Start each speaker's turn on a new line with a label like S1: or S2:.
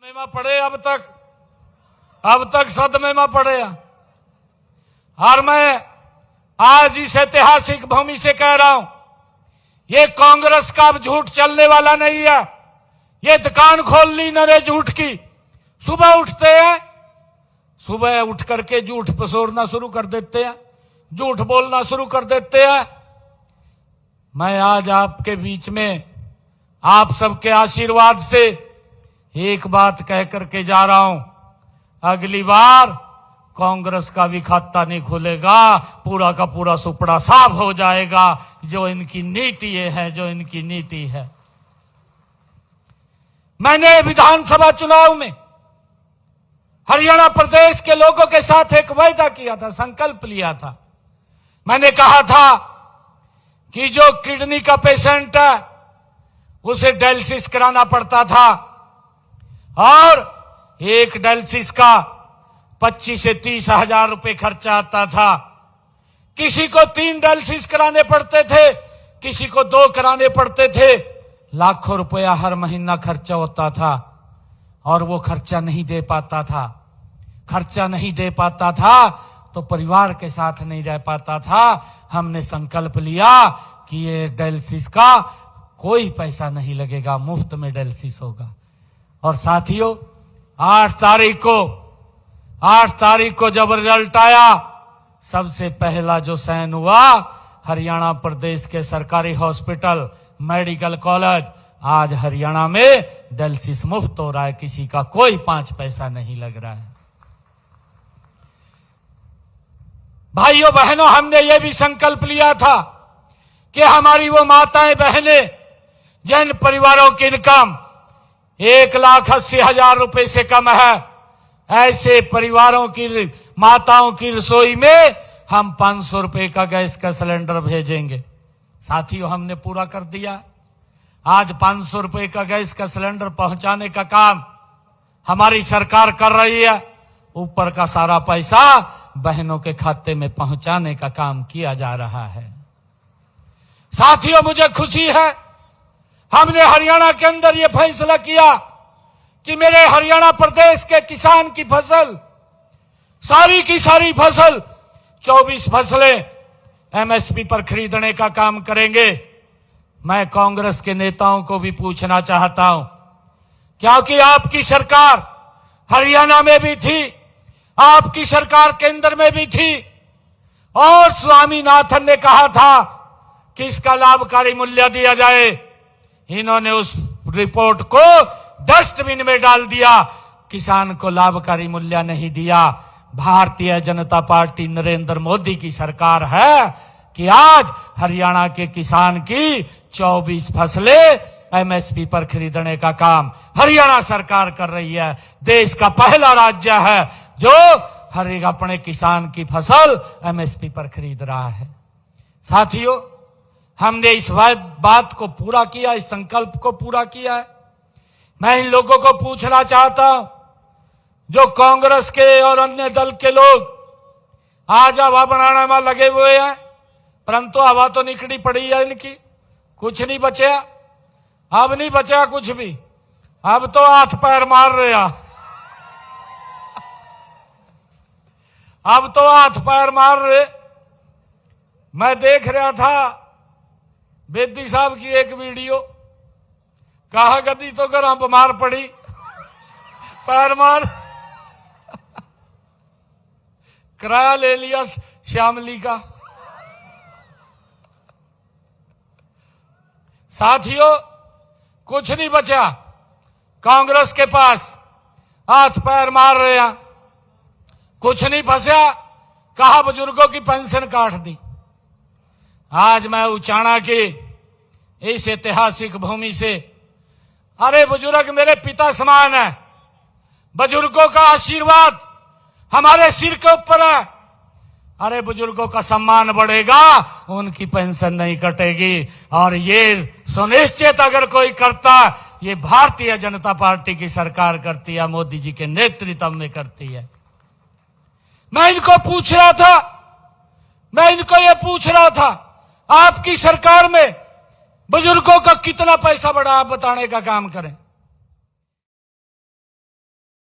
S1: में पड़े अब तक सदमे में पड़े। और मैं आज इस ऐतिहासिक भूमि से कह रहा हूं, ये कांग्रेस का अब झूठ चलने वाला नहीं है। ये दुकान खोल ली नरे झूठ की। सुबह उठते हैं, सुबह उठ करके झूठ पसोरना शुरू कर देते हैं, झूठ बोलना शुरू कर देते हैं। मैं आज आपके बीच में आप सबके आशीर्वाद से एक बात कह करके जा रहा हूं, अगली बार कांग्रेस का भी खाता नहीं खुलेगा, पूरा का पूरा सुपड़ा साफ हो जाएगा। जो इनकी नीति है, जो इनकी नीति है। मैंने विधानसभा चुनाव में हरियाणा प्रदेश के लोगों के साथ एक वायदा किया था, संकल्प लिया था। मैंने कहा था कि जो किडनी का पेशेंट है उसे डायलिसिस कराना पड़ता था और एक डायलिसिस का 25 से 30 हजार रुपए खर्चा आता था। किसी को 3 डायलिसिस कराने पड़ते थे, किसी को 2 कराने पड़ते थे। लाखों रुपया हर महीना खर्चा होता था और वो खर्चा नहीं दे पाता था। खर्चा नहीं दे पाता था तो परिवार के साथ नहीं रह पाता था। हमने संकल्प लिया कि ये डायलिसिस का कोई पैसा नहीं लगेगा, मुफ्त में डायलिसिस होगा। और साथियों, 8 तारीख को जब रिजल्ट आया, सबसे पहला जो साइन हुआ, हरियाणा प्रदेश के सरकारी हॉस्पिटल, मेडिकल कॉलेज, आज हरियाणा में डायलिसिस मुफ्त हो रहा है, किसी का कोई 5 पैसा नहीं लग रहा है। भाइयों बहनों, हमने ये भी संकल्प लिया था कि हमारी वो माताएं बहनें जिन परिवारों की इनकम 1,80,000 रुपए से कम है, ऐसे परिवारों की माताओं की रसोई में हम 500 रुपए का गैस का सिलेंडर भेजेंगे। साथियों, हमने पूरा कर दिया। आज 500 रुपए का गैस का सिलेंडर पहुंचाने का काम हमारी सरकार कर रही है। ऊपर का सारा पैसा बहनों के खाते में पहुंचाने का काम किया जा रहा है। साथियों, मुझे खुशी है, हमने हरियाणा के अंदर यह फैसला किया कि मेरे हरियाणा प्रदेश के किसान की फसल, सारी की सारी फसल, 24 फसलें एमएसपी पर खरीदने का काम करेंगे। मैं कांग्रेस के नेताओं को भी पूछना चाहता हूं, क्योंकि आपकी सरकार हरियाणा में भी थी, आपकी सरकार केंद्र में भी थी, और स्वामीनाथन ने कहा था कि इसका लाभकारी मूल्य दिया जाए। इन्होंने उस रिपोर्ट को डस्टबिन में डाल दिया, किसान को लाभकारी मूल्य नहीं दिया। भारतीय जनता पार्टी नरेंद्र मोदी की सरकार है कि आज हरियाणा के किसान की 24 फसलें एमएसपी पर खरीदने का काम हरियाणा सरकार कर रही है। देश का पहला राज्य है जो अपने किसान की फसल एमएसपी पर खरीद रहा है। साथियों, हमने इस बात को पूरा किया, इस संकल्प को पूरा किया है। मैं इन लोगों को पूछना चाहता हूं, जो कांग्रेस के और अन्य दल के लोग आज हवा बनाने में लगे हुए हैं, परंतु हवा तो निकली पड़ी है इनकी, कुछ नहीं बचा। अब नहीं बचा कुछ भी, अब तो हाथ पैर मार रहे हैं, अब तो हाथ पैर मार रहे। मैं देख रहा था बेदी साहब की एक वीडियो, कहा गदी तो घर बीमार पड़ी, पैर मार किराया ले लिया श्यामली का। साथियों, कुछ नहीं बचा कांग्रेस के पास, हाथ पैर मार रहे हैं, कुछ नहीं फंसा। कहा बुजुर्गों की पेंशन काट दी। आज मैं उचाणा की इस ऐतिहासिक भूमि से, अरे बुजुर्ग मेरे पिता समान है, बुजुर्गों का आशीर्वाद हमारे सिर के ऊपर है। अरे बुजुर्गों का सम्मान बढ़ेगा, उनकी पेंशन नहीं कटेगी। और ये सुनिश्चित अगर कोई करता, ये भारतीय जनता पार्टी की सरकार करती है, मोदी जी के नेतृत्व में करती है। मैं इनको पूछ रहा था, आपकी सरकार में बुजुर्गों का कितना पैसा बढ़ा, आप बताने का काम करें।